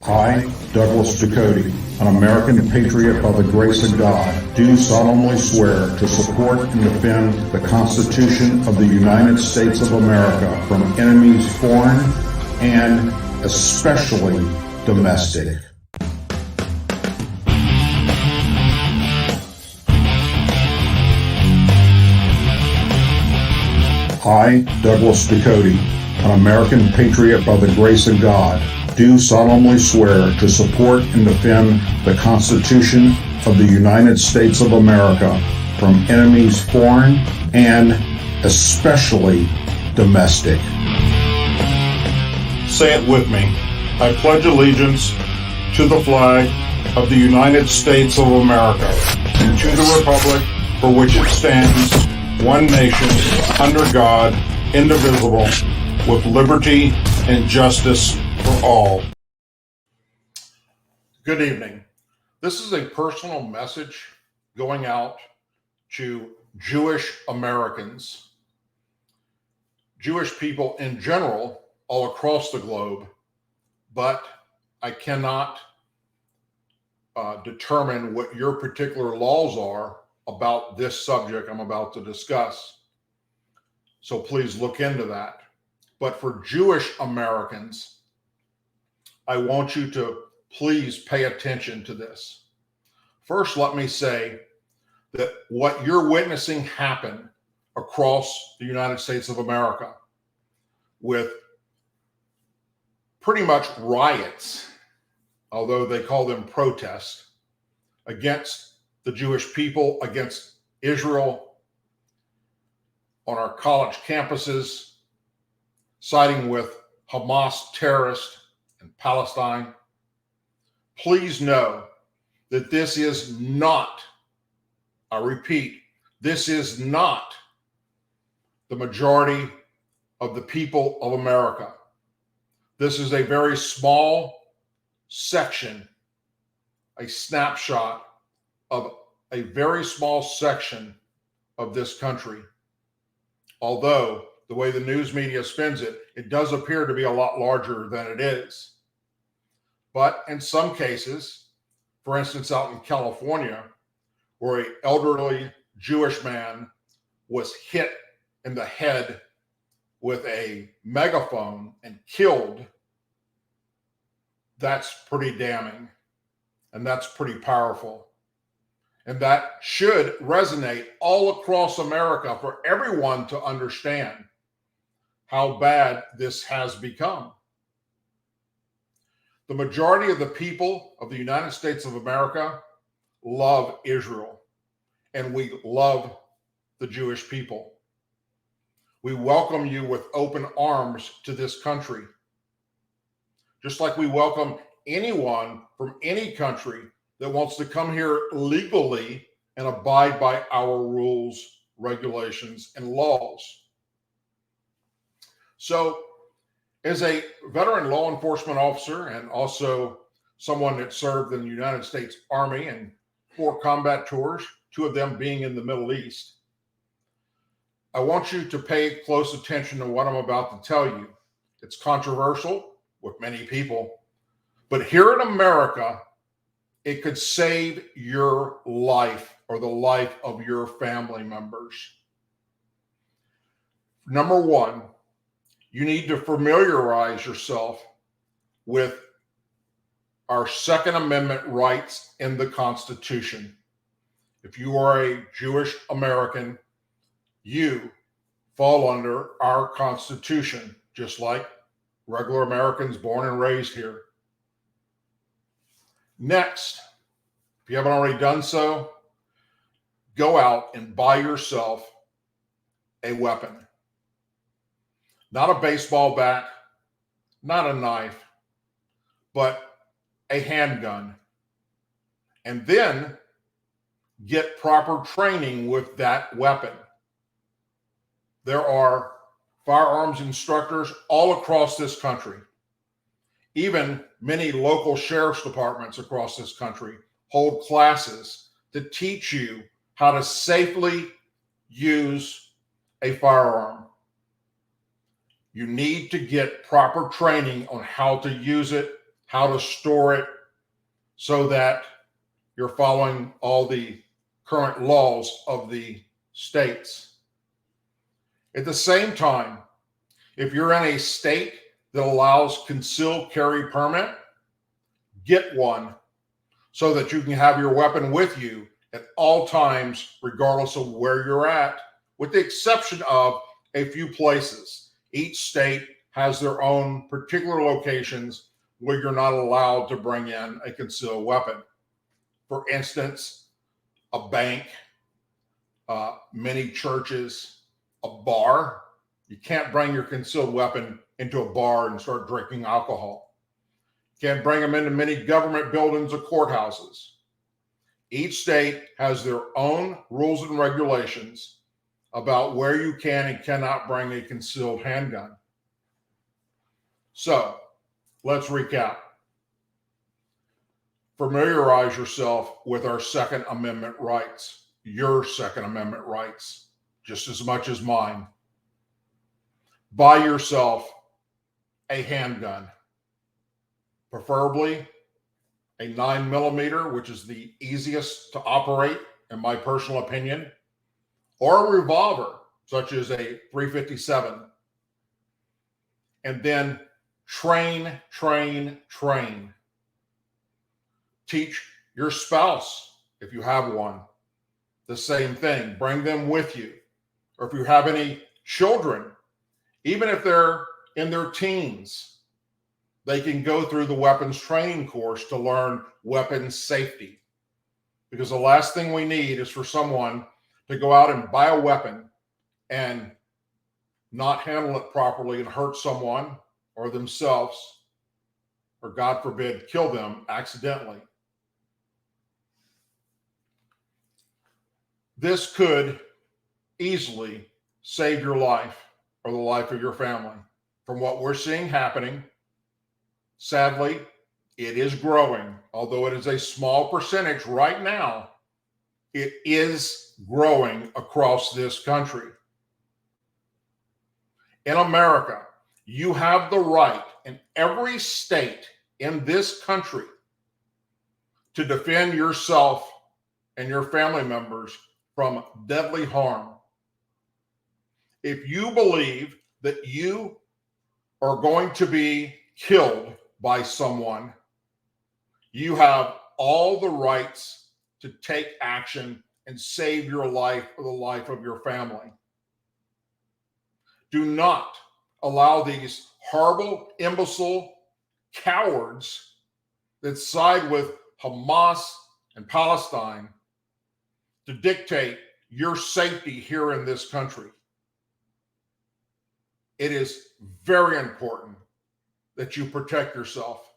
I, Douglas Ducote, an American patriot by the grace of God, do solemnly swear to support and defend the Constitution of the United States of America from enemies foreign and especially domestic. I, Douglas Ducote, an American patriot by the grace of God, do solemnly swear to support and defend the Constitution of the United States of America from enemies foreign and especially domestic. Say it with me. I pledge allegiance to the flag of the United States of America and to the republic for which it stands, one nation, under God, indivisible, with liberty and justice for all. Good evening. This is a personal message going out to Jewish Americans, Jewish people in general, all across the globe, but I cannot determine what your particular laws are about this subject I'm about to discuss. So please look into that. But for Jewish Americans, I want you to please pay attention to this. First, let me say that what you're witnessing happen across the United States of America with pretty much riots, although they call them protests, against the Jewish people, against Israel, on our college campuses, siding with Hamas terrorists in Palestine. Please know that this is not, I repeat, this is not the majority of the people of America. This is a very small section, a snapshot of a very small section of this country. Although the way the news media spins it, it does appear to be a lot larger than it is. But in some cases, for instance, out in California, where an elderly Jewish man was hit in the head with a megaphone and killed, that's pretty damning. And that's pretty powerful. And that should resonate all across America for everyone to understand how bad this has become. The majority of the people of the United States of America love Israel, and we love the Jewish people. We welcome you with open arms to this country, just like we welcome anyone from any country that wants to come here legally and abide by our rules, regulations, and laws. So, as a veteran law enforcement officer and also someone that served in the United States Army and 4 combat tours, 2 of them being in the Middle East, I want you to pay close attention to what I'm about to tell you. It's controversial with many people, but here in America, it could save your life or the life of your family members. Number 1, you need to familiarize yourself with our Second Amendment rights in the Constitution. If you are a Jewish American, you fall under our Constitution, just like regular Americans born and raised here. Next, if you haven't already done so, go out and buy yourself a weapon. Not a baseball bat, not a knife, but a handgun. And then get proper training with that weapon. There are firearms instructors all across this country. Even many local sheriff's departments across this country hold classes to teach you how to safely use a firearm. You need to get proper training on how to use it, how to store it so that you're following all the current laws of the states. At the same time, if you're in a state that allows concealed carry permit, get one so that you can have your weapon with you at all times, regardless of where you're at, with the exception of a few places. Each state has their own particular locations where you're not allowed to bring in a concealed weapon. For instance, a bank, many churches, a bar. You can't bring your concealed weapon into a bar and start drinking alcohol. You can't bring them into many government buildings or courthouses. Each state has their own rules and regulations about where you can and cannot bring a concealed handgun. So let's recap. Familiarize yourself with our Second Amendment rights, your Second Amendment rights, just as much as mine. Buy yourself a handgun, preferably a 9mm, which is the easiest to operate, in my personal opinion, or a revolver, such as a .357. And then train. Teach your spouse, if you have one, the same thing. Bring them with you. Or if you have any children, even if they're in their teens, they can go through the weapons training course to learn weapons safety. Because the last thing we need is for someone to go out and buy a weapon and not handle it properly and hurt someone or themselves, or God forbid, kill them accidentally. This could easily save your life or the life of your family. From what we're seeing happening, sadly, it is growing. Although it is a small percentage right now, it is growing across this country. In America, you have the right in every state in this country to defend yourself and your family members from deadly harm. If you believe that you are going to be killed by someone, you have all the rights to take action and save your life or the life of your family. Do not allow these horrible, imbecile cowards that side with Hamas and Palestine to dictate your safety here in this country. It is very important that you protect yourself.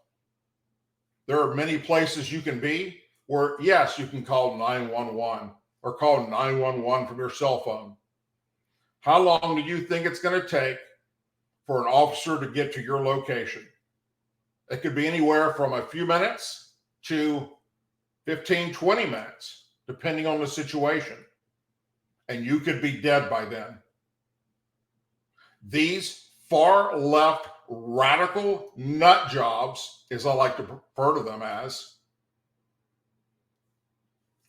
There are many places you can be where, yes, you can call 911 or call 911 from your cell phone. How long do you think it's going to take for an officer to get to your location? It could be anywhere from a few minutes to 15, 20 minutes, depending on the situation. And you could be dead by then. These far left radical nut jobs, as I like to refer to them as,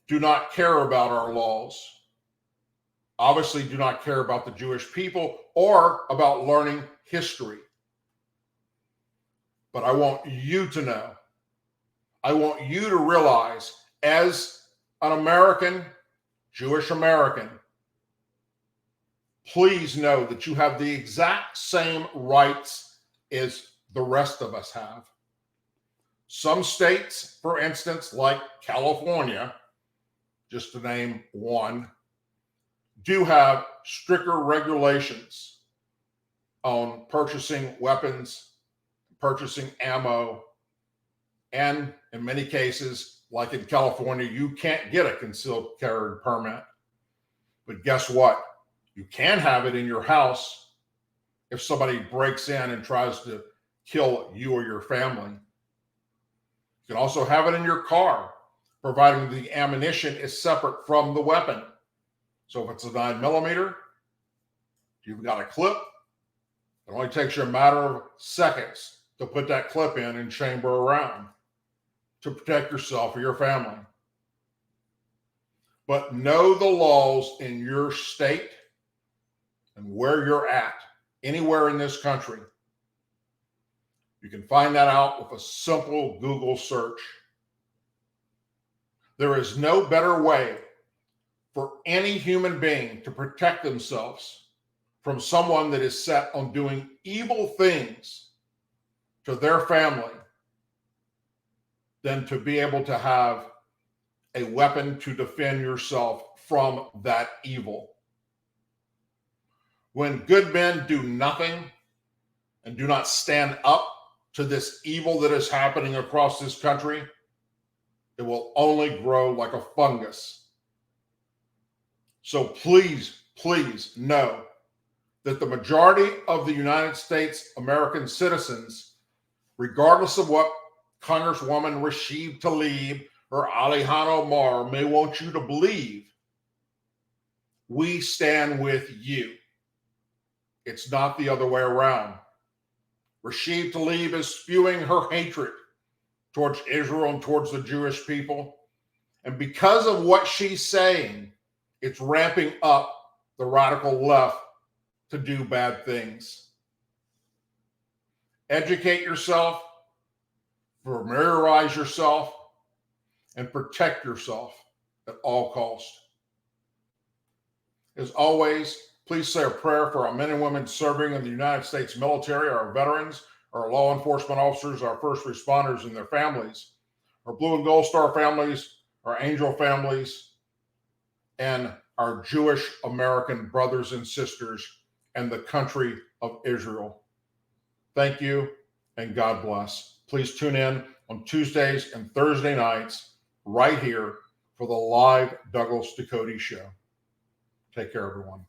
do not care about our laws. Obviously do not care about the Jewish people or about learning history. But I want you to know, I want you to realize, as an American, Jewish American, please know that you have the exact same rights as the rest of us have. Some states, for instance, like California, just to name one, do have stricter regulations on purchasing weapons, purchasing ammo, and in many cases, like in California, you can't get a concealed carry permit. But guess what? You can have it in your house if somebody breaks in and tries to kill you or your family. You can also have it in your car, providing the ammunition is separate from the weapon. So if it's a 9mm, you've got a clip. It only takes you a matter of seconds to put that clip in and chamber around to protect yourself or your family. But know the laws in your state and where you're at, anywhere in this country. You can find that out with a simple Google search. There is no better way for any human being to protect themselves from someone that is set on doing evil things to their family than to be able to have a weapon to defend yourself from that evil. When good men do nothing and do not stand up to this evil that is happening across this country, it will only grow like a fungus. So please, please know that the majority of the United States American citizens, regardless of what Congresswoman Rashid Tlaib or Ilhan Omar may want you to believe, we stand with you. It's not the other way around. Rashid Tlaib is spewing her hatred towards Israel and towards the Jewish people. And because of what she's saying, it's ramping up the radical left to do bad things. Educate yourself, familiarize yourself, and protect yourself at all costs. As always, please say a prayer for our men and women serving in the United States military, our veterans, our law enforcement officers, our first responders and their families, our Blue and Gold Star families, our Angel families, and our Jewish American brothers and sisters and the country of Israel. Thank you and God bless. Please tune in on Tuesdays and Thursday nights right here for the live Douglas Ducote Show. Take care, everyone.